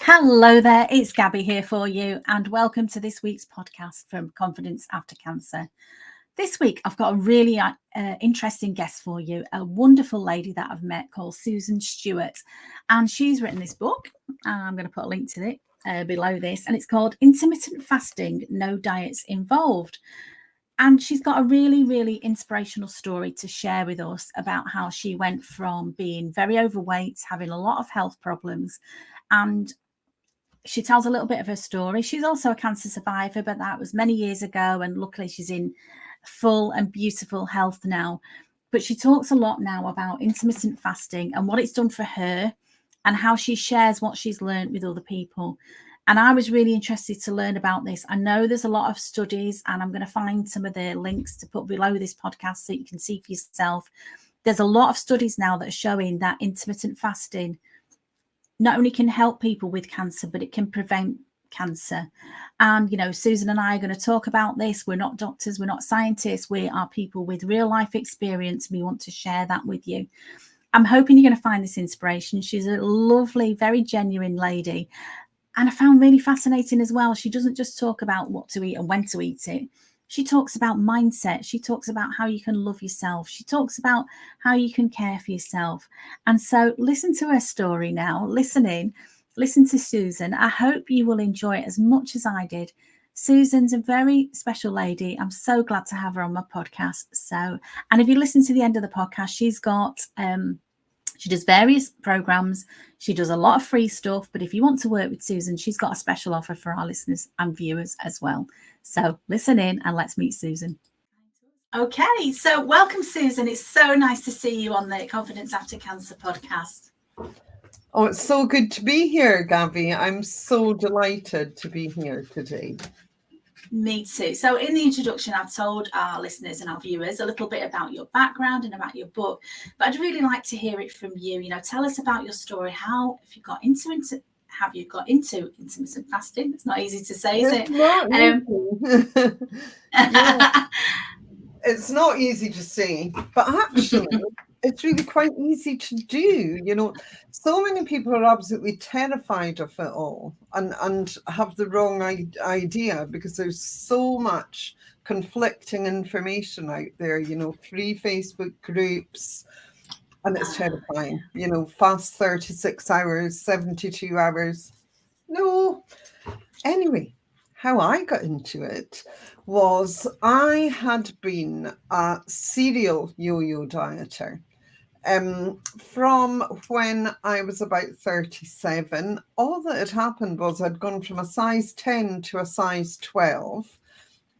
Hello there, it's Gabby here for you, and welcome to this week's podcast from Confidence After Cancer. This week, I've got a really interesting guest for you, a wonderful lady that I've met called Susan Stewart, and she's written this book. I'm going to put a link to it below this, and it's called Intermittent Fasting, No Diets Involved. And she's got a really, really inspirational story to share with us about how she went from being very overweight, having a lot of health problems, and she tells a little bit of her story. She's also a cancer survivor, but that was many years ago, and luckily she's in full and beautiful health now. But she talks a lot now about intermittent fasting and what it's done for her and how she shares what she's learned with other people. And I was really interested to learn about this. I know there's a lot of studies, and I'm going to find some of the links to put below this podcast so you can see for yourself. There's a lot of studies now that are showing that intermittent fasting not only can help people with cancer, but it can prevent cancer. And, you know, Susan and I are going to talk about this. We're not doctors, we're not scientists. We are people with real life experience. We want to share that with you. I'm hoping you're going to find this inspiration. She's a lovely, very genuine lady. And I found really fascinating as well, she doesn't just talk about what to eat and when to eat it. She talks about mindset. She talks about how you can love yourself. She talks about how you can care for yourself. And so listen to her story now. Listen to Susan. I hope you will enjoy it as much as I did. Susan's a very special lady. I'm so glad to have her on my podcast. And if you listen to the end of the podcast, she's got she does various programs. She does a lot of free stuff. But if you want to work with Susan, she's got a special offer for our listeners and viewers as well. So listen in and let's meet Susan. Okay, so welcome, Susan. It's so nice to see you on the Confidence After Cancer podcast. Oh, it's so good to be here, Gabby. I'm so delighted to be here today. Me too. So in the introduction, I've told our listeners and our viewers a little bit about your background and about your book, but I'd really like to hear it from you. You know, tell us about your story. How have you got into intermittent fasting? It's not easy to say, is it? Yeah. It's not easy to say, but actually it's really quite easy to do. You know, so many people are absolutely terrified of it all and have the wrong idea because there's so much conflicting information out there, you know, free Facebook groups, and it's terrifying. You know, fast 36 hours, 72 hours. No. Anyway, how I got into it was I had been a serial yo-yo dieter. From when I was about 37, all that had happened was I'd gone from a size 10 to a size 12.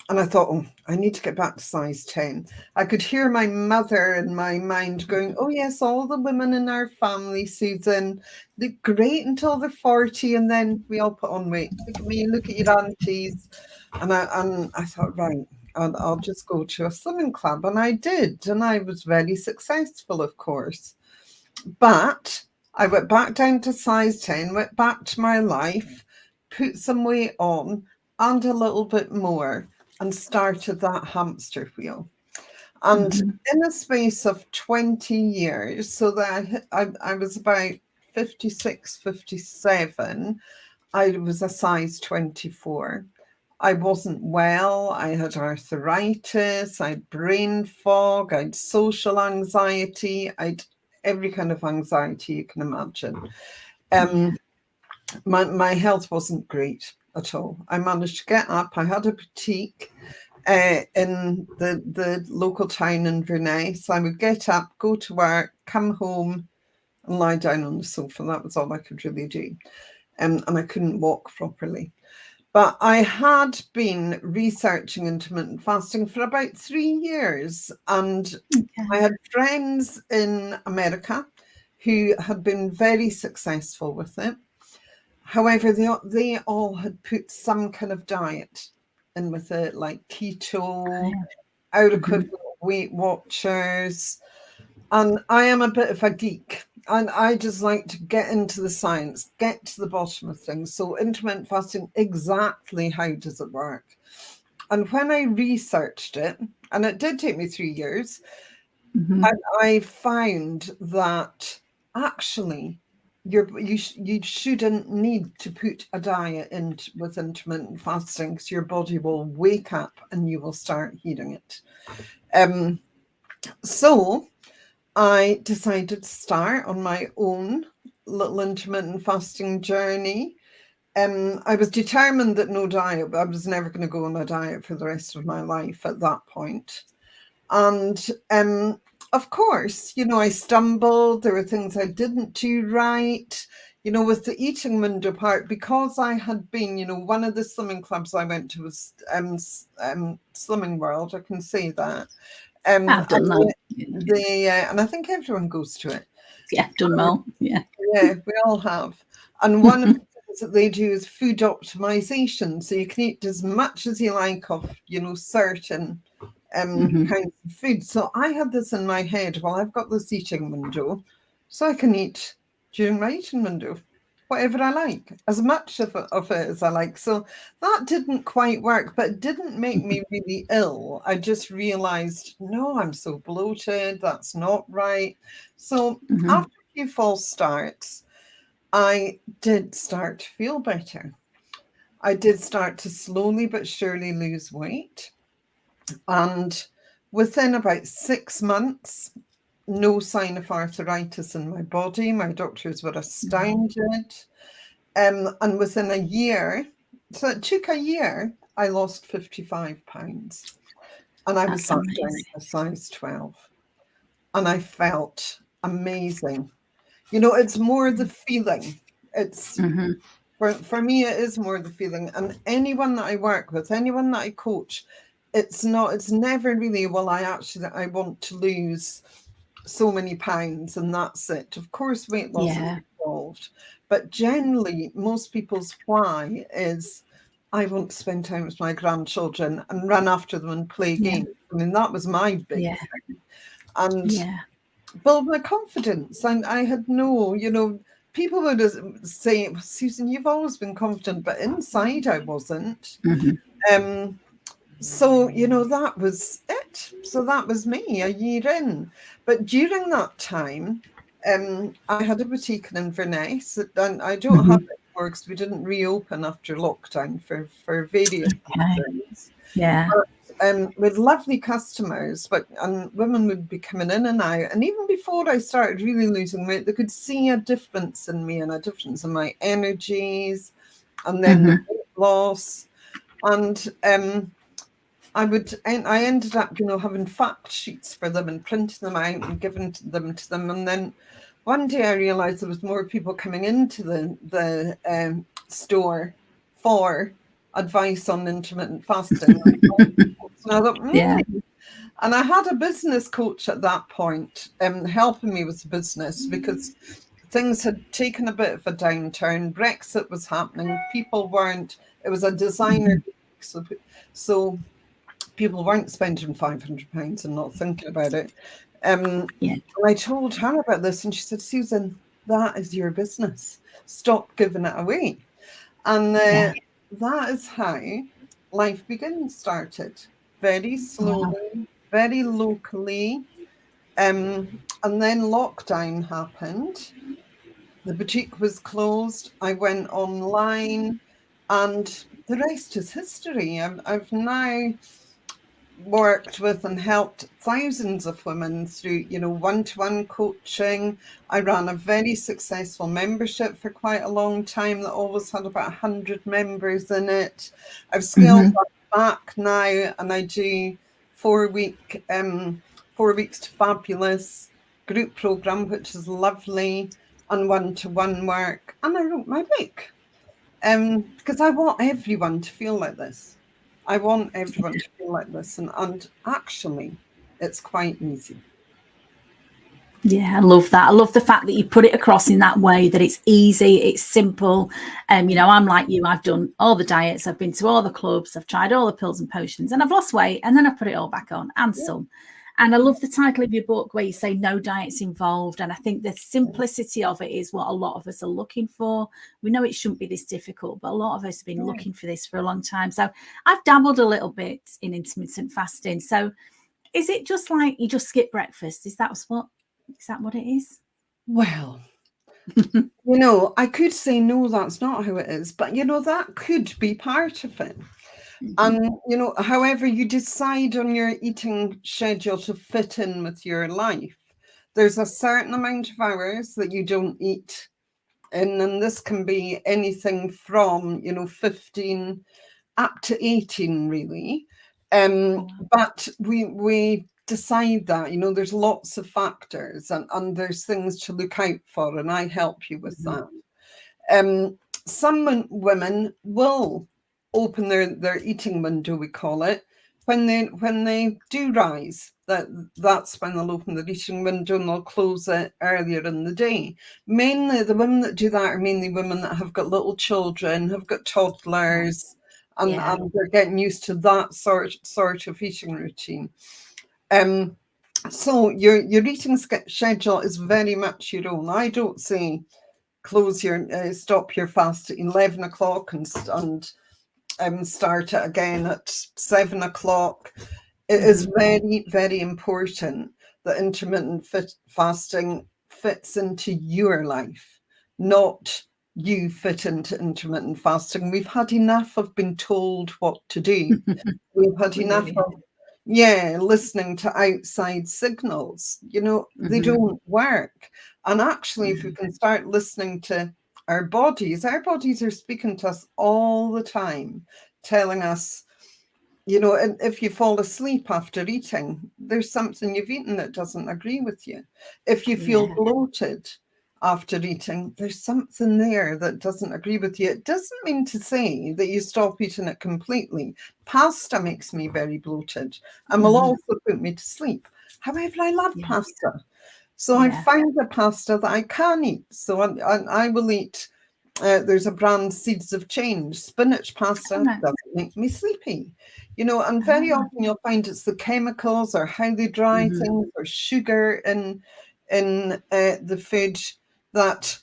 And I thought, oh, I need to get back to size 10. I could hear my mother in my mind going, oh, yes, all the women in our family, Susan, look great until they're 40. And then we all put on weight. Look at me, look at your aunties. And I thought, right, I'll just go to a slimming club. And I did. And I was very successful, of course. But I went back down to size 10, went back to my life, put some weight on and a little bit more, and started that hamster wheel. And in a space of 20 years, so that I was about 56, 57, I was a size 24. I wasn't well. I had arthritis, I had brain fog, I had social anxiety, I had every kind of anxiety you can imagine. My health wasn't great at all. I managed to get up. I had a boutique in the local town in Inverness. I would get up, go to work, come home and lie down on the sofa. That was all I could really do. And I couldn't walk properly. But I had been researching intermittent fasting for about 3 years. And I had friends in America who had been very successful with it. However, they all had put some kind of diet in with it, like keto, out equivalent Weight Watchers. And I am a bit of a geek. And I just like to get into the science, get to the bottom of things. So intermittent fasting, exactly how does it work? And when I researched it, and it did take me 3 years, I found that actually you shouldn't need to put a diet in with intermittent fasting, because your body will wake up and you will start hearing it. So I decided to start on my own little intermittent fasting journey. I was determined that no diet, I was never going to go on a diet for the rest of my life at that point. And of course, I stumbled. There were things I didn't do right, with the eating window part, because I had been, one of the slimming clubs I went to was Slimming World. I can say that. I've done that. And I think everyone goes to it. Yeah, done well. Yeah. Yeah, we all have. And one of the things that they do is food optimization. So you can eat as much as you like of, certain kinds of food. So I had this in my head, well, I've got this eating window, so I can eat during my eating window whatever I like, as much of it as I like. So that didn't quite work, but it didn't make me really ill. I just realized, no, I'm so bloated, that's not right. So after a few false starts, I did start to feel better. I did start to slowly but surely lose weight. And within about 6 months, no sign of arthritis in my body. My doctors were astounded. And within a year, so it took a year, I lost 55 pounds. And I was back down to size 12. And I felt amazing. It's more the feeling. It's for me, it is more the feeling. And anyone that I work with, anyone that I coach, it's never really, well, I want to lose so many pounds and that's it. Of course, weight loss is involved, but generally most people's why is, I want to spend time with my grandchildren and run after them and play games. I mean, that was my big thing. And build my confidence. And I had people would say, Susan, you've always been confident, but inside I wasn't. So, that was it. So that was me a year in. But during that time, I had a boutique in Inverness, and I don't have it anymore because we didn't reopen after lockdown for various reasons. Yeah. With lovely customers, and women would be coming in and out. And even before I started really losing weight, they could see a difference in me and a difference in my energies, and then the weight loss. And I ended up, having fact sheets for them and printing them out and giving them to them. And then one day I realized there was more people coming into the store for advice on intermittent fasting. And I thought, And I had a business coach at that point helping me with the business, because things had taken a bit of a downturn. Brexit was happening. People weren't, it was a designer. So people weren't spending £500 and not thinking about it. And I told her about this and she said, Susan, that is your business. Stop giving it away. And that is how Life Begins started. Very slowly, very locally. And then lockdown happened. The boutique was closed. I went online and the rest is history. I've now worked with and helped thousands of women through, one-to-one coaching. I ran a very successful membership for quite a long time that always had about 100 members in it. I've scaled that back now, and I do 4 weeks to Fabulous group program, which is lovely, and one-to-one work. And I wrote my book because I want everyone to feel like this. I want everyone to feel like this, and actually, it's quite easy. Yeah, I love that. I love the fact that you put it across in that way, that it's easy, it's simple. I'm like you, I've done all the diets, I've been to all the clubs, I've tried all the pills and potions, and I've lost weight, and then I've put it all back on, and some. And I love the title of your book where you say no diets involved. And I think the simplicity of it is what a lot of us are looking for. We know it shouldn't be this difficult, but a lot of us have been looking for this for a long time. So I've dabbled a little bit in intermittent fasting. So is it just like you just skip breakfast? Is that what it is? Well, You know, I could say, no, that's not how it is, but, you know, that could be part of it. And, you know, however you decide on your eating schedule to fit in with your life, there's a certain amount of hours that you don't eat. And this can be anything from, you know, 15 up to 18, really. But we decide that, you know, there's lots of factors and there's things to look out for, and I help you with that. Some women will open their eating window, we call it, when they do rise. That's when they'll open their eating window and they'll close it earlier in the day. Mainly the women that do that are mainly women that have got little children, have got toddlers, and they're getting used to that sort of eating routine. So your eating schedule is very much your own. I don't say stop your fast at 11 o'clock and start it again at 7 o'clock. It is very, very important that intermittent fasting fits into your life, not you fit into intermittent fasting. We've had enough of being told what to do. We've had enough of listening to outside signals. You know, they don't work. And actually, if we can start listening to our bodies are speaking to us all the time, telling us, you know, and if you fall asleep after eating, there's something you've eaten that doesn't agree with you. If you feel bloated after eating, there's something there that doesn't agree with you. It doesn't mean to say that you stop eating it completely. Pasta makes me very bloated and will also put me to sleep. However, I love pasta. So I found a pasta that I can eat. So I will eat, there's a brand, Seeds of Change. Spinach pasta doesn't make me sleepy. You know, and very often you'll find it's the chemicals or how they dry things or sugar in the food that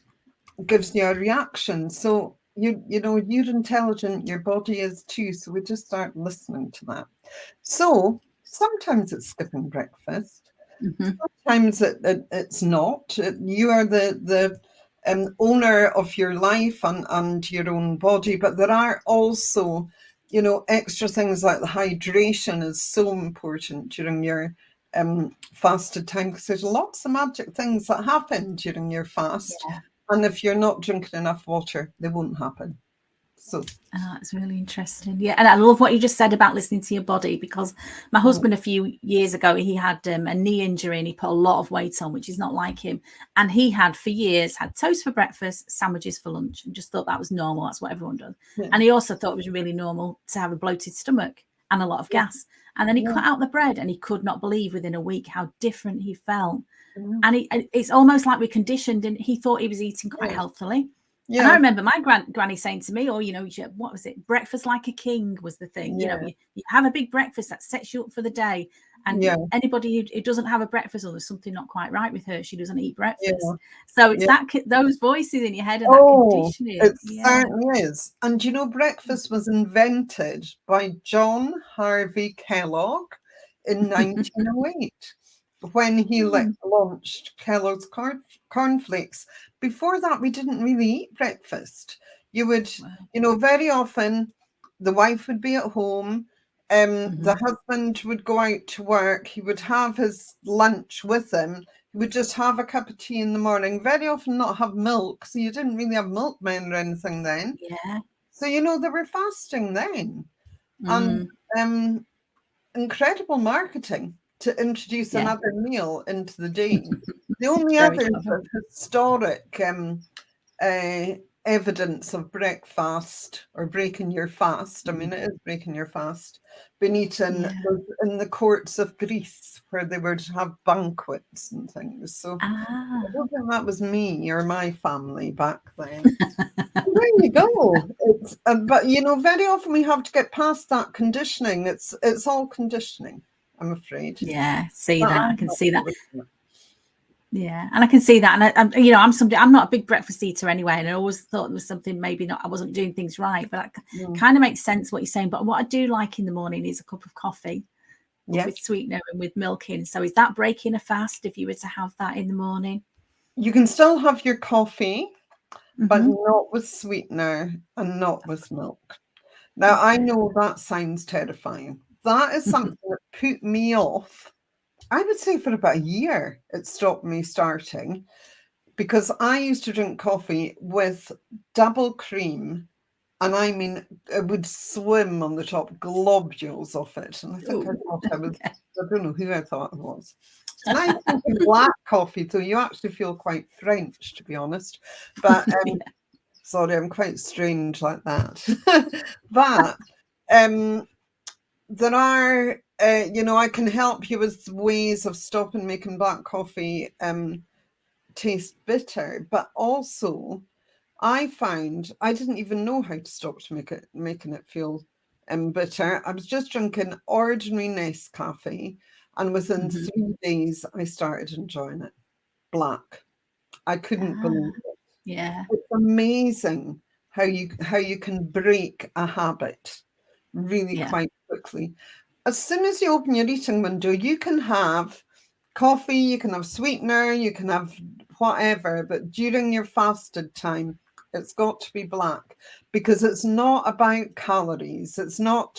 gives you a reaction. So you know, you're intelligent, your body is too. So we just start listening to that. So sometimes it's skipping breakfast. Sometimes it's not. You are the owner of your life and your own body, but there are also, you know, extra things like the hydration is so important during your fasted time, because there's lots of magic things that happen during your fast. And if you're not drinking enough water, they won't happen. So it's really interesting. Yeah, and I love what you just said about listening to your body, because my husband a few years ago, he had a knee injury and he put a lot of weight on, which is not like him. And he had for years had toast for breakfast, sandwiches for lunch, and just thought that was normal. That's what everyone does. And he also thought it was really normal to have a bloated stomach and a lot of gas. And then he cut out the bread and he could not believe within a week how different he felt. And it's almost like we're conditioned, and he thought he was eating quite healthily. And I remember my granny saying to me, oh, you know, what was it? Breakfast like a king was the thing. You know, you have a big breakfast that sets you up for the day. And anybody who doesn't have a breakfast, or there's something not quite right with her, she doesn't eat breakfast. So it's those voices in your head and that conditioning. It certainly is. And, you know, breakfast was invented by John Harvey Kellogg in 1908. When he launched Kellogg's cornflakes. Before that, we didn't really eat breakfast. You would, you know, very often the wife would be at home, the husband would go out to work, he would have his lunch with him, he would just have a cup of tea in the morning, very often not have milk, so you didn't really have milkmen or anything then. So, you know, they were fasting then. And incredible marketing to introduce another meal into the day. The only other historic evidence of breakfast or breaking your fast, I mean, it is breaking your fast, been eaten was in the courts of Greece, where they were to have banquets and things. So I don't think that was me or my family back then. There you go. But, you know, very often we have to get past that conditioning. It's all conditioning, I'm afraid. Yeah, see that. I can see that. Yeah, and I can see that. And you know, I'm not a big breakfast eater anyway, and I always thought there was something maybe I wasn't doing things right. But that kind of makes sense what you're saying. But what I do like in the morning is a cup of coffee with sweetener and with milk in. So is that breaking a fast if you were to have that in the morning? You can still have your coffee, but Mm-hmm. not with sweetener and not with milk. Now, I Okay. know that sounds terrifying. That is something that put me off. I would say for about a year, it stopped me starting because I used to drink coffee with double cream. And I mean, it would swim on the top, globules of it. And I think I Oh, thought I was, okay. I don't know who I thought it was. And I'm drinking black coffee, so you actually feel quite French, to be honest. But sorry, I'm quite strange like that. But there are, I can help you with ways of stopping making black coffee taste bitter. But also, I found I didn't even know how to stop to making it feel bitter. I was just drinking ordinary Nescafe, and within Mm-hmm. 3 days, I started enjoying it. Black. I couldn't Ah, believe it. yeah. It's amazing how you can break a habit really Yeah. quite quickly. As soon as you open your eating window, you can have coffee, you can have sweetener, you can have whatever, but during your fasted time, it's got to be black because it's not about calories. It's got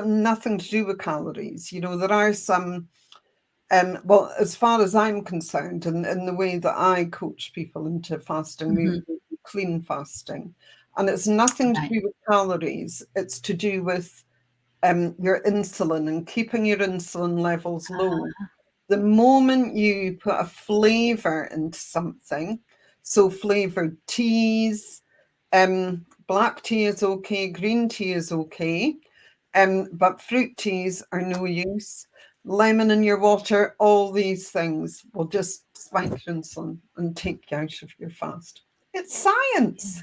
nothing to do with calories. There are some well, as far as I'm concerned, and in the way that I coach people into fasting, we Mm-hmm. do clean fasting. And it's nothing to Right. do with calories. It's to do with your insulin and keeping your insulin levels low. Ah, The moment you put a flavor into something, so flavored teas, black tea is okay, green tea is okay, but fruit teas are no use. Lemon in your water, all these things will just spike your insulin and take you out of your fast. It's science.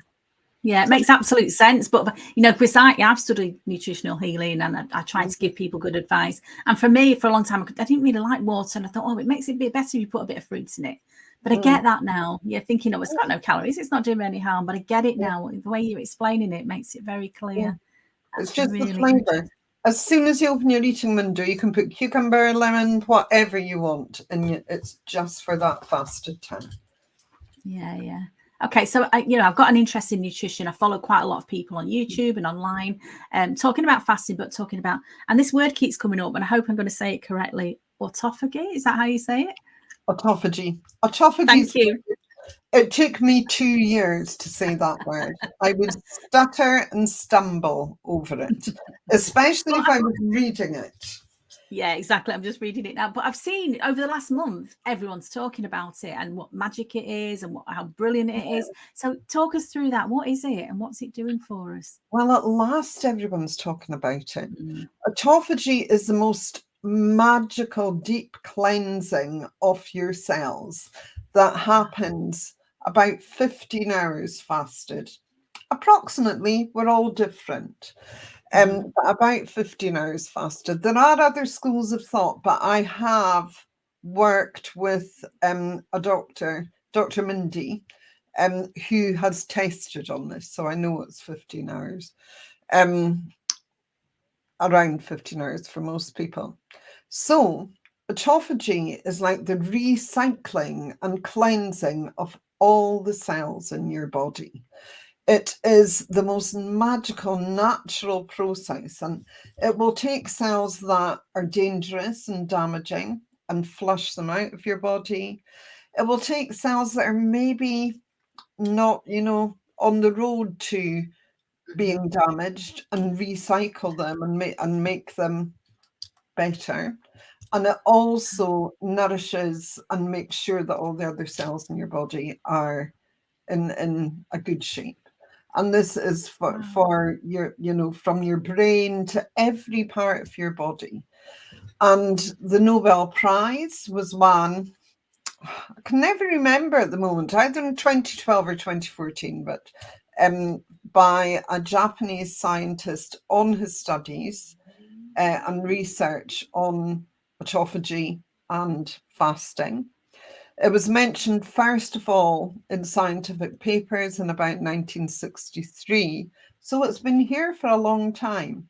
yeah, it makes absolute sense. But because I've studied nutritional healing and I try to give people good advice. And for me, for a long time, I didn't really like water, and I thought, oh, it makes it a bit better if you put a bit of fruits in it. But I Mm. get that now. You're thinking, oh, it's got no calories, it's not doing me any harm. But I get it now. The way you're explaining it makes it very clear. It's That's just the really flavor. interesting. As soon as you open your eating window, you can put cucumber, lemon, whatever you want, and it's just for that fasted time. Yeah, yeah. Okay, so I've got an interest in nutrition. I follow quite a lot of people on YouTube and online, talking about fasting, but talking about, and this word keeps coming up, and I hope I'm going to say it correctly. Autophagy, is that how you say it? Autophagy. Autophagy. Thank you. It took me 2 years to say that word. I would stutter and stumble over it, especially But if I was reading it. yeah, exactly. I'm just reading it now. But I've seen over the last month, everyone's talking about it and what magic it is and how brilliant it is. So talk us through that. What is it and what's it doing for us? Well, at last, everyone's talking about it. Mm. Autophagy is the most magical, deep cleansing of your cells that happens about 15 hours fasted. Approximately, we're all different. Mhm. But about 15 hours fasted. There are other schools of thought, but I have worked with a doctor, Dr. Mindy, who has tested on this. So I know it's 15 hours, around 15 hours for most people. So autophagy is like the recycling and cleansing of all the cells in your body. It is the most magical, natural process, and it will take cells that are dangerous and damaging and flush them out of your body. It will take cells that are maybe not, on the road to Mhm. being damaged and recycle them and make them better. And it also nourishes and makes sure that all the other cells in your body are in a good shape. And this is Wow. for your, from your brain to every part of your body. And the Nobel Prize was won, I can never remember at the moment, either in 2012 or 2014, but by a Japanese scientist on his studies and research on autophagy and fasting. It was mentioned first of all in scientific papers in about 1963. So it's been here for a long time.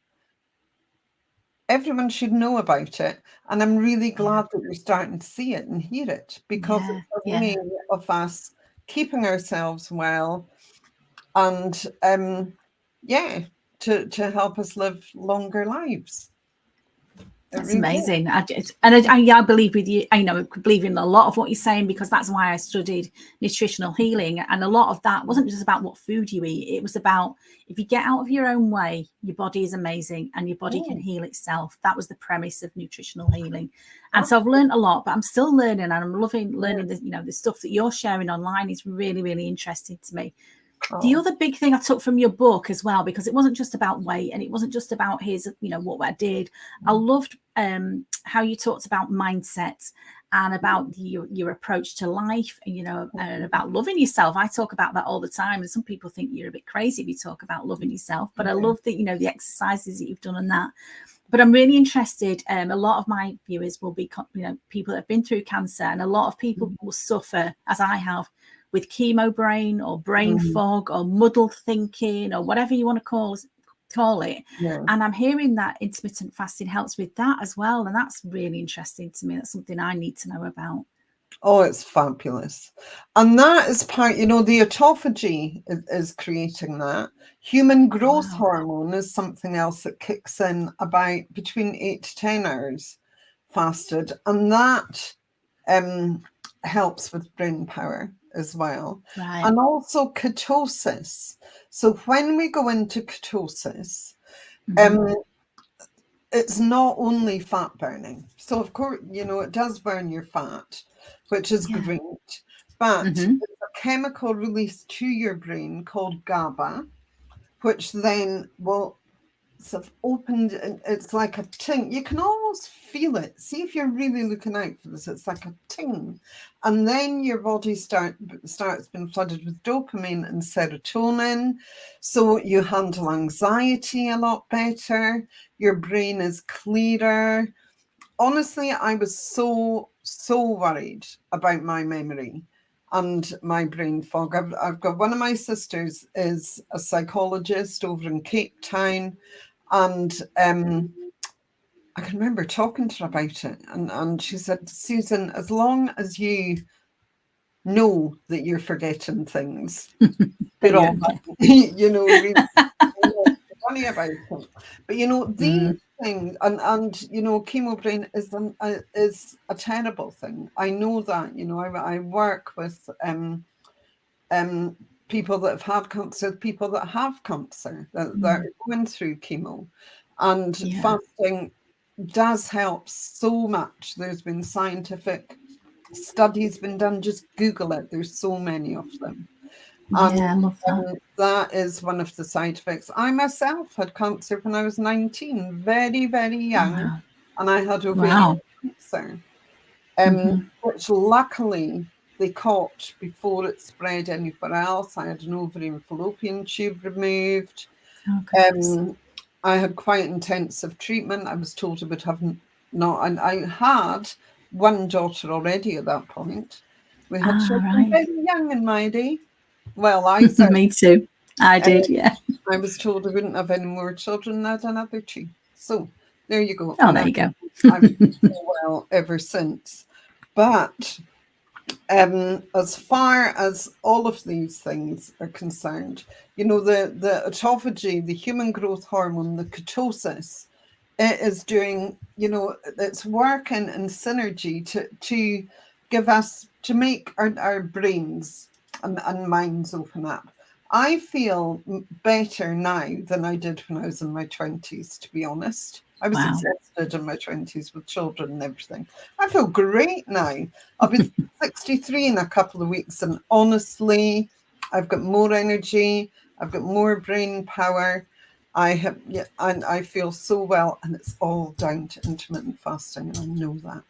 everyone should know about it. And I'm really glad that you're starting to see it and hear it, because it's a way of us keeping ourselves well and to help us live longer lives. That's amazing. I believe with you. I believe in a lot of what you're saying, because that's why I studied nutritional healing. And a lot of that wasn't just about what food you eat. It was about, if you get out of your own way, your body is amazing and your body can heal itself. That was the premise of nutritional healing. And so I've learned a lot, but I'm still learning, and I'm loving learning the stuff that you're sharing online is really, really interesting to me. The other big thing I took from your book as well, because it wasn't just about weight and it wasn't just about what I did. I loved how you talked about mindset and about your approach to life, and about loving yourself. I talk about that all the time, and some people think you're a bit crazy if you talk about loving yourself, but I love that, the exercises that you've done on that. But I'm really interested. A lot of my viewers will be, people that have been through cancer, and a lot of people will suffer, as I have, with chemo brain or brain fog or muddled thinking or whatever you want to call it. And I'm hearing that intermittent fasting helps with that as well, and that's really interesting to me. That's something I need to know about. Oh, it's fabulous. And that is part, the autophagy is creating that. Human growth hormone is something else that kicks in about between 8 to 10 hours fasted, and that helps with brain power as well. And also ketosis. So when we go into ketosis, it's not only fat burning. So of course, it does burn your fat, which is great, but there's a chemical released to your brain called GABA, which then will sort of opened, and it's like a ting. You can almost feel it. See if you're really looking out for this. It's like a ting, and then your body starts being flooded with dopamine and serotonin, so you handle anxiety a lot better. Your brain is clearer. Honestly, I was so worried about my memory and my brain fog. I've got one of my sisters is a psychologist over in Cape Town, and I can remember talking to her about it, and she said, Susan, as long as you know that you're forgetting things, you're all really funny about it. But these things, and chemo brain is a terrible thing. I know that. I work with people that have had cancer, people that have cancer, that are going through chemo, and fasting does help so much. There's been scientific studies been done. Just Google it. There's so many of them. And I love that. That is one of the side effects. I myself had cancer when I was 19, very, very young, and I had ovarian cancer, which luckily they caught before it spread anywhere else. I had an ovary and fallopian tube removed. I had quite intensive treatment. I was told I would have and I had one daughter already at that point. We had children very young in my day. Well, I said me too. I did, I was told I wouldn't have any more children. I had another 2. So there you go. Oh, there you go. I've been so well ever since. But as far as all of these things are concerned, the autophagy, the human growth hormone, the ketosis, it is doing, it's working in synergy to give us, to make our brains and minds open up. I feel better now than I did when I was in my 20s, to be honest. I was exhausted in my 20s with children and everything. I feel great now. I'll be 63 in a couple of weeks, and honestly, I've got more energy. I've got more brain power. And I feel so well, and it's all down to intermittent fasting, and I know that.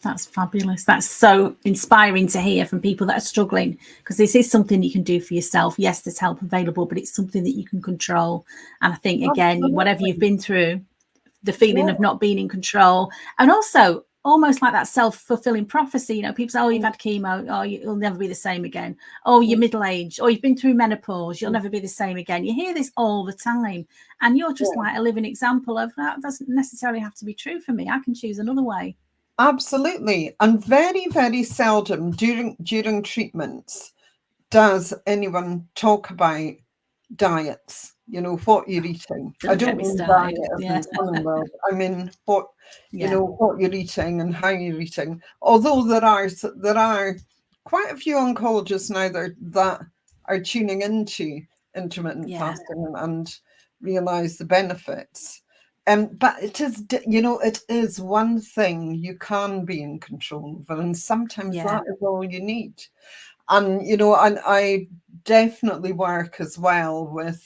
That's fabulous. That's so inspiring to hear from people that are struggling, because this is something you can do for yourself. Yes, there's help available, but it's something that you can control. And I think, again, whatever you've been through, the feeling of not being in control, and also almost like that self-fulfilling prophecy. You know, people say, oh, you've had chemo, oh, you'll never be the same again. Oh, you're middle-aged, or you've been through menopause, you'll never be the same again. You hear this all the time, and you're just like a living example of that. Doesn't necessarily have to be true for me. I can choose another way. Absolutely. And very, very seldom during treatments does anyone talk about diets, you know, what you're eating. I don't mean diet as in swimming world. I mean what you know, what you're eating and how you're eating. Although there are quite a few oncologists now that are tuning into intermittent fasting and realize the benefits. But it is, you know, it is one thing you can be in control of, and sometimes that is all you need. And, you know, and I definitely work as well with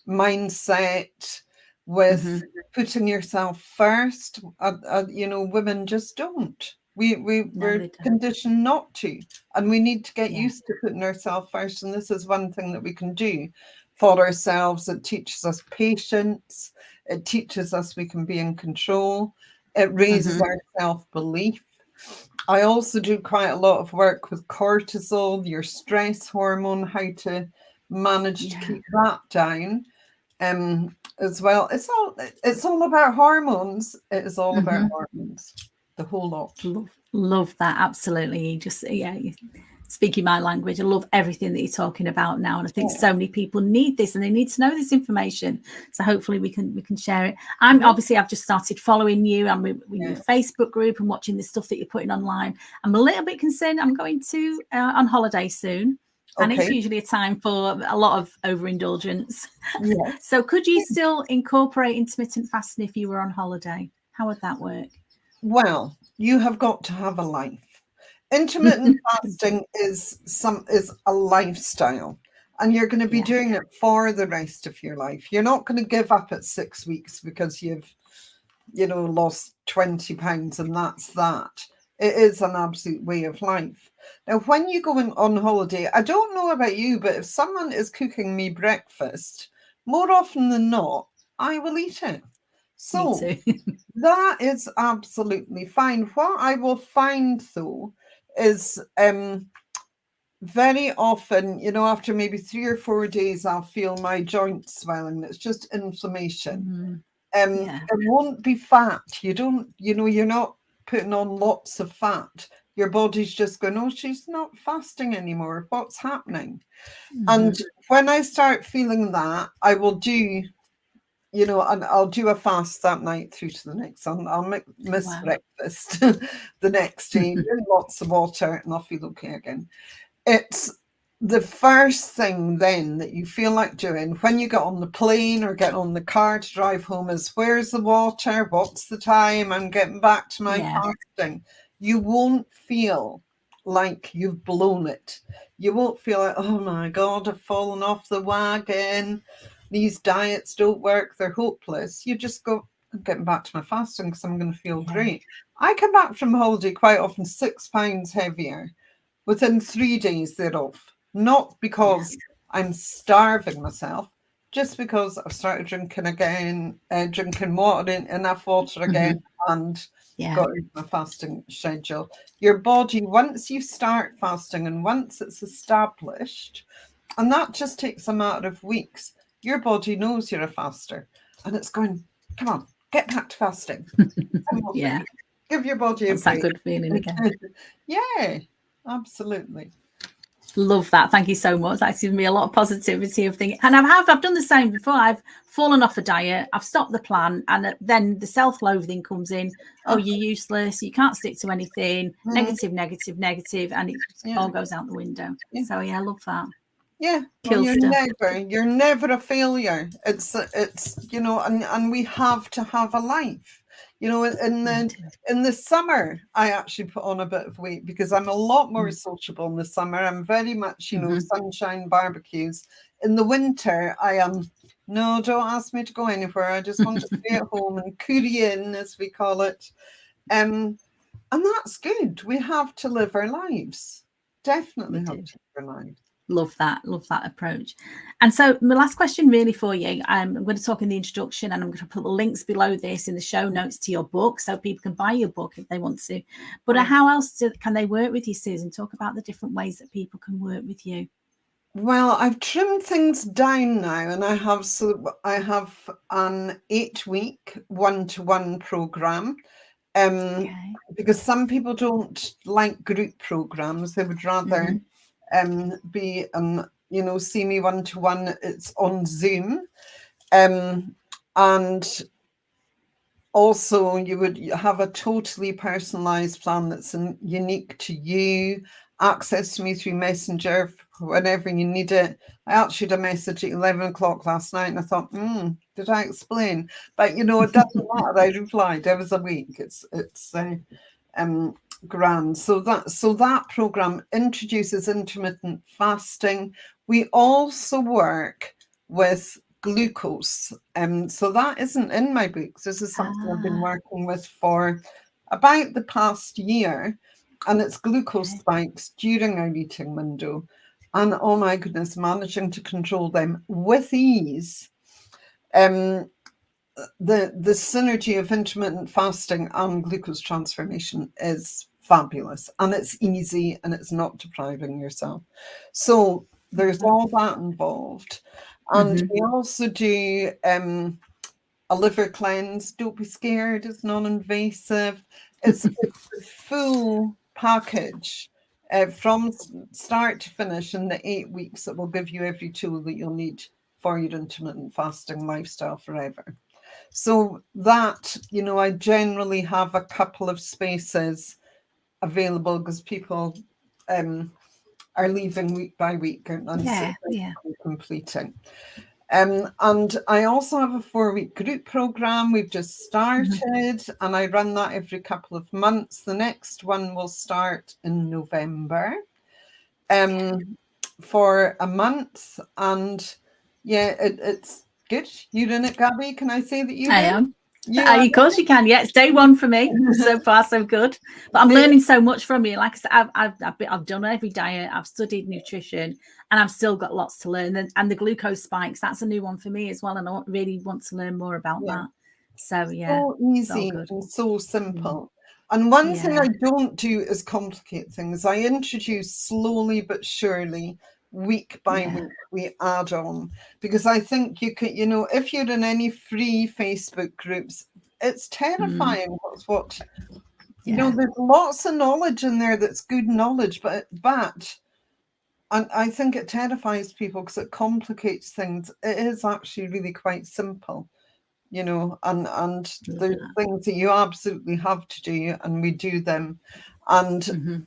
mindset, with putting yourself first. You know, women just don't. We're conditioned not to, and we need to get used to putting ourselves first. And this is one thing that we can do for ourselves. It teaches us patience. It teaches us we can be in control. It raises our self-belief. I also do quite a lot of work with cortisol, your stress hormone, how to manage to keep that down as well. It's all about hormones. It is all about hormones, the whole lot. Love that. Absolutely. Just, speaking my language. I love everything that you're talking about now, and I think so many people need this, and they need to know this information. So hopefully we can share it. I've just started following you. I'm in your Facebook group and watching the stuff that you're putting online. I'm a little bit concerned. I'm going to on holiday soon, and it's usually a time for a lot of overindulgence. So could you still incorporate intermittent fasting if you were on holiday? How would that work? Well, you have got to have a life. Intermittent fasting is a lifestyle, and you're going to be doing it for the rest of your life. You're not going to give up at 6 weeks because you've, you know, lost 20 pounds and that's that. It is an absolute way of life. Now, when you go on holiday, I don't know about you, but if someone is cooking me breakfast, more often than not, I will eat it. So that is absolutely fine. What I will find, though, is very often, you know, after maybe 3 or 4 days, I'll feel my joints swelling. It's just inflammation. It won't be fat. You're not putting on lots of fat. Your body's just going, oh, she's not fasting anymore. What's happening? And when I start feeling that, I will do, you know, and I'll do a fast that night through to the next. I'll miss breakfast the next day, drink lots of water, and I'll feel okay again. It's the first thing then that you feel like doing when you get on the plane or get on the car to drive home is, where's the water? What's the time? I'm getting back to my fasting. You won't feel like you've blown it. You won't feel like, oh my God, I've fallen off the wagon. These diets don't work. They're hopeless. You just go, I'm getting back to my fasting because I'm going to feel great. I come back from holiday quite often 6 pounds heavier within 3 days thereof. Not because I'm starving myself, just because I've started drinking again, drinking water, enough water again, and got into my fasting schedule. Your body, once you start fasting and once it's established, and that just takes a matter of weeks, your body knows you're a faster, and it's going, come on, get back to fasting. Give your body a break. That good feeling again. Absolutely. Love that. Thank you so much. That's given me a lot of positivity of thinking. And I've done the same before. I've fallen off a diet. I've stopped the plan. And then the self-loathing comes in. Oh, you're useless. You can't stick to anything. Negative. And it all goes out the window. So, I love that. Yeah. Well, you're never a failure. It's you know, and we have to have a life. You know, in the summer, I actually put on a bit of weight because I'm a lot more sociable in the summer. I'm very much, you know, sunshine barbecues. In the winter, I am, no, don't ask me to go anywhere. I just want to stay at home and coolie in, as we call it. And that's good. We have to live our lives. Definitely have to live our lives. Love that approach. And so my last question really for you, I'm going to talk in the introduction, and I'm going to put the links below this in the show notes to your book so people can buy your book if they want to. But how else can they work with you, Susan? Talk about the different ways that people can work with you. Well, I've trimmed things down now, and I have an 8-week one-to-one program. Because some people don't like group programs, they would rather be see me one-to-one. It's on Zoom, and also you would have a totally personalized plan that's unique to you. Access to me through Messenger whenever you need it. I actually had a message at 11 o'clock last night, and I thought, did I explain? But it doesn't matter. I replied. I was awake. It's grand. So that program introduces intermittent fasting. We also work with glucose. So that isn't in my books. This is something I've been working with for about the past year. And it's glucose spikes during our eating window. And oh my goodness, managing to control them with ease. The synergy of intermittent fasting and glucose transformation is fabulous, and it's easy, and it's not depriving yourself. So there's all that involved. And we also do a liver cleanse. Don't be scared, it's non-invasive. It's a full package from start to finish in the 8 weeks that will give you every tool that you'll need for your intermittent fasting lifestyle forever. So that, I generally have a couple of spaces available because people are leaving week by week and completing. And I also have a 4-week group program we've just started, and I run that every couple of months. The next one will start in November for a month. And it's good. You're in it, Gabby. Can I say that you're in? I am. Of course you can. Yeah, it's day one for me. So far, so good. But I'm learning so much from you. Like I said, I've done every diet. I've studied nutrition, and I've still got lots to learn. And the glucose spikes, that's a new one for me as well. And I really want to learn more about that. So so easy and so simple. And one thing I don't do is complicate things. I introduce slowly but surely. Week by week we add on, because I think you can, if you're in any free Facebook groups, it's terrifying what there's lots of knowledge in there that's good knowledge, but and I think it terrifies people because it complicates things. It is actually really quite simple, and there's things that you absolutely have to do, and we do them. And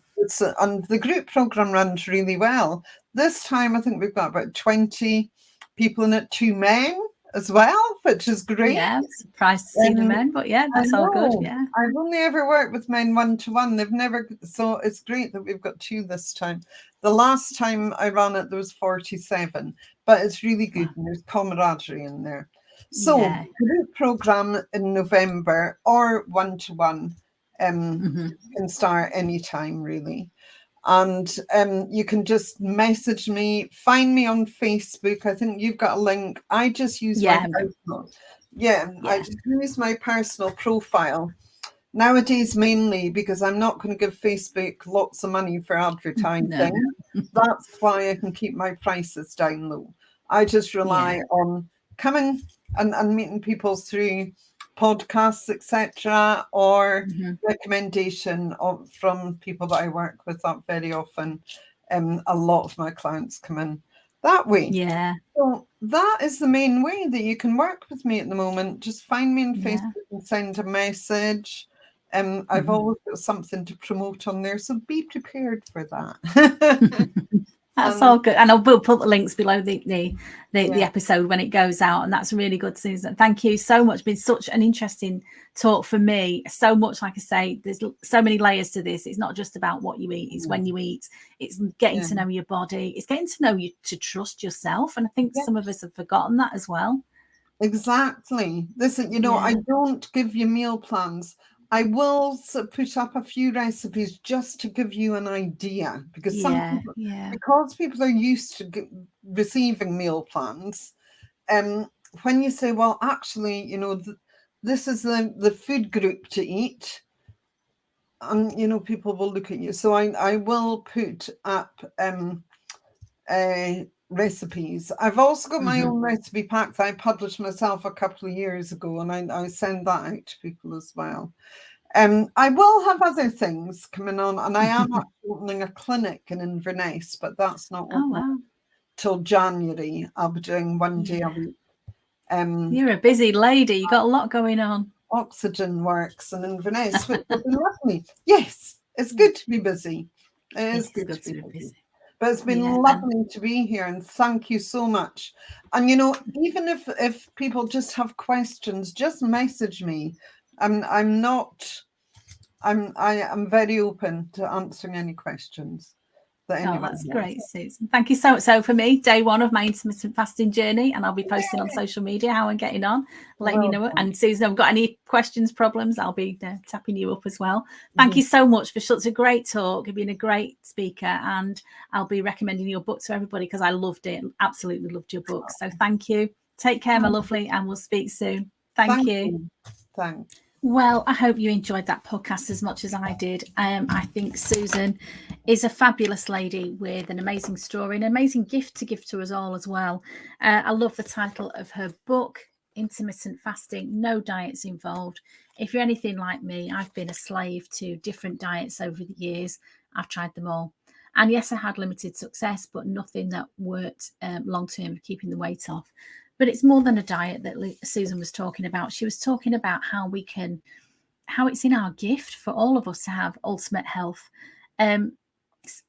and the group program runs really well. This time, I think we've got about 20 people in it, 2 men as well, which is great. Yeah, surprised to see the men, but that's all good. Yeah, I've only ever worked with men one-to-one. They've never, so it's great that we've got 2 this time. The last time I ran it, there was 47, but it's really good, and there's camaraderie in there. So group program in November or one-to-one can start anytime, really. And you can just message me, find me on Facebook. I think you've got a link. I just use my personal. I just use my personal profile nowadays, mainly because I'm not going to give Facebook lots of money for advertising. That's why I can keep my prices down low. I just rely on coming and meeting people through podcasts, etc., or recommendation from people that I work with. That very often, a lot of my clients come in that way. So that is the main way that you can work with me at the moment. Just find me on Facebook and send a message. I've always got something to promote on there, so be prepared for that. That's all good, and we'll put the links below the episode when it goes out, and that's really good, Susan. Thank you so much. It's been such an interesting talk for me. So much, like I say, there's so many layers to this. It's not just about what you eat; it's when you eat. It's getting to know your body. It's getting to know you, to trust yourself, and I think some of us have forgotten that as well. Exactly. Listen, I don't give you meal plans. I will put up a few recipes just to give you an idea, because some people, because people are used to receiving meal plans, when you say, well, actually, you know, this is the food group to eat, and, you know, people will look at you. So I will put up recipes. I've also got my own recipe pack that I published myself a couple of years ago, and I send that out to people as well. I will have other things coming on, and I am actually opening a clinic in Inverness, but that's not opening till January. I'll be doing one day a week. You're a busy lady. You got a lot going on. Oxygen Works in Inverness, which will be lovely. Yes, it's good to be busy. It is good to be busy. But it's been lovely to be here, and thank you so much. And, you know, even if people just have questions, just message me. I am very open to answering any questions. That's great, Susan. Thank you so much. So for me, day one of my intermittent fasting journey, and I'll be posting on social media how I'm getting on, letting you know. And Susan, if I've got any questions, problems, I'll be tapping you up as well. Thank you so much for such a great talk. You've been a great speaker, and I'll be recommending your book to everybody because I loved it. Absolutely loved your book. So thank you. Take care, my lovely, and we'll speak soon. Thank you. Thanks. Well, I hope you enjoyed that podcast as much as I did. I think Susan is a fabulous lady with an amazing story, an amazing gift to give to us all as well. I love the title of her book, Intermittent Fasting, No Diets Involved. If you're anything like me, I've been a slave to different diets over the years. I've tried them all. And yes, I had limited success, but nothing that worked long-term for keeping the weight off. But it's more than a diet that Susan was talking about. She was talking about how it's in our gift for all of us to have ultimate health. And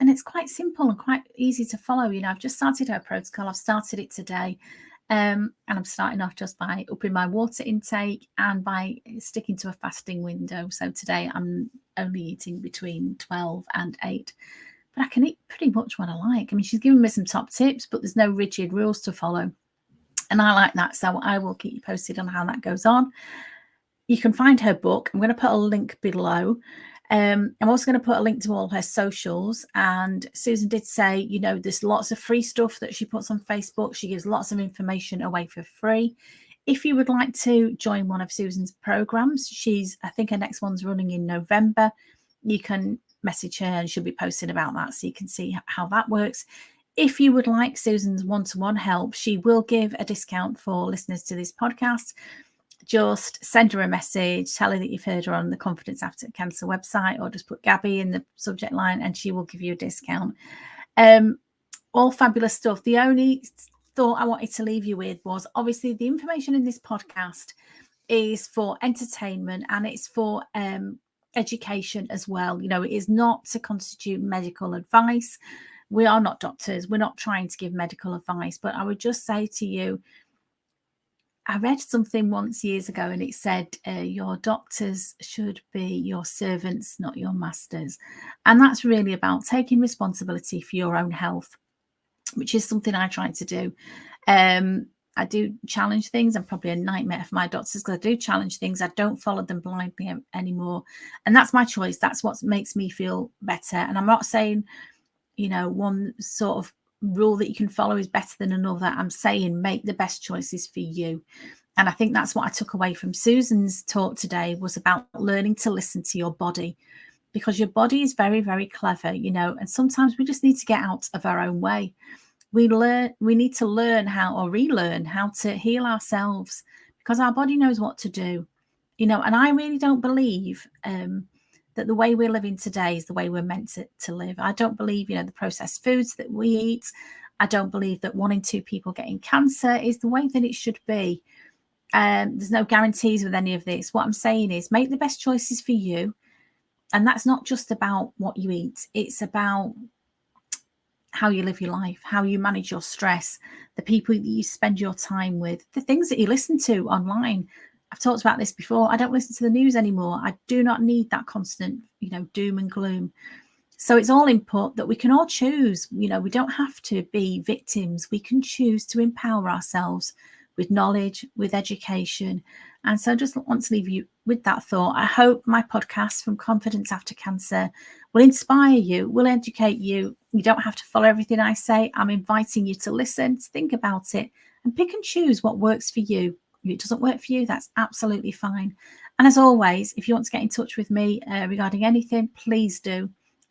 it's quite simple and quite easy to follow. You know, I've just started her protocol. I've started it today. And I'm starting off just by upping my water intake and by sticking to a fasting window. So today I'm only eating between 12 and 8. But I can eat pretty much what I like. I mean, she's given me some top tips, but there's no rigid rules to follow. And I like that. So I will keep you posted on how that goes on. You can find her book. I'm going to put a link below. I'm also going to put a link to all her socials. And Susan did say, you know, there's lots of free stuff that she puts on Facebook. She gives lots of information away for free. If you would like to join one of Susan's programs, I think her next one's running in November. You can message her and she'll be posting about that so you can see how that works. If you would like Susan's one-to-one help, she will give a discount for listeners to this podcast. Just send her a message, tell her that you've heard her on the Confidence After Cancer website, or just put Gabby in the subject line and she will give you a discount. All fabulous stuff. The only thought I wanted to leave you with was, obviously the information in this podcast is for entertainment and it's for education as well. You know, it is not to constitute medical advice. We are not doctors. We're not trying to give medical advice. But I would just say to you, I read something once years ago and it said, your doctors should be your servants, not your masters. And that's really about taking responsibility for your own health, which is something I try to do. I do challenge things. I'm probably a nightmare for my doctors because I do challenge things. I don't follow them blindly anymore. And that's my choice. That's what makes me feel better. And I'm not saying, you know, one sort of rule that you can follow is better than another. I'm saying make the best choices for you. And I think that's what I took away from Susan's talk today, was about learning to listen to your body, because your body is very, very clever, you know, and sometimes we just need to get out of our own way. We need to learn how, or relearn how to heal ourselves, because our body knows what to do, you know. And I really don't believe that the way we're living today is the way we're meant to live. I don't believe, you know, the processed foods that we eat. I don't believe that 1 in 2 people getting cancer is the way that it should be. There's no guarantees with any of this. What I'm saying is make the best choices for you. And that's not just about what you eat. It's about how you live your life, how you manage your stress, the people that you spend your time with, the things that you listen to online. I've talked about this before. I don't listen to the news anymore. I do not need that constant, you know, doom and gloom. So it's all input that we can all choose. You know, we don't have to be victims. We can choose to empower ourselves with knowledge, with education. And so I just want to leave you with that thought. I hope my podcast from Confidence After Cancer will inspire you, will educate you. You don't have to follow everything I say. I'm inviting you to listen, to think about it, and pick and choose what works for you. If it doesn't work for you, that's absolutely fine. And as always, if you want to get in touch with me regarding anything, please do.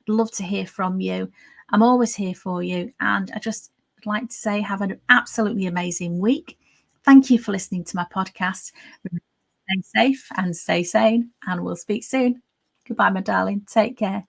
I'd love to hear from you. I'm always here for you. And I just would like to say have an absolutely amazing week. Thank you for listening to my podcast. Stay safe and stay sane, and we'll speak soon. Goodbye, my darling. Take care.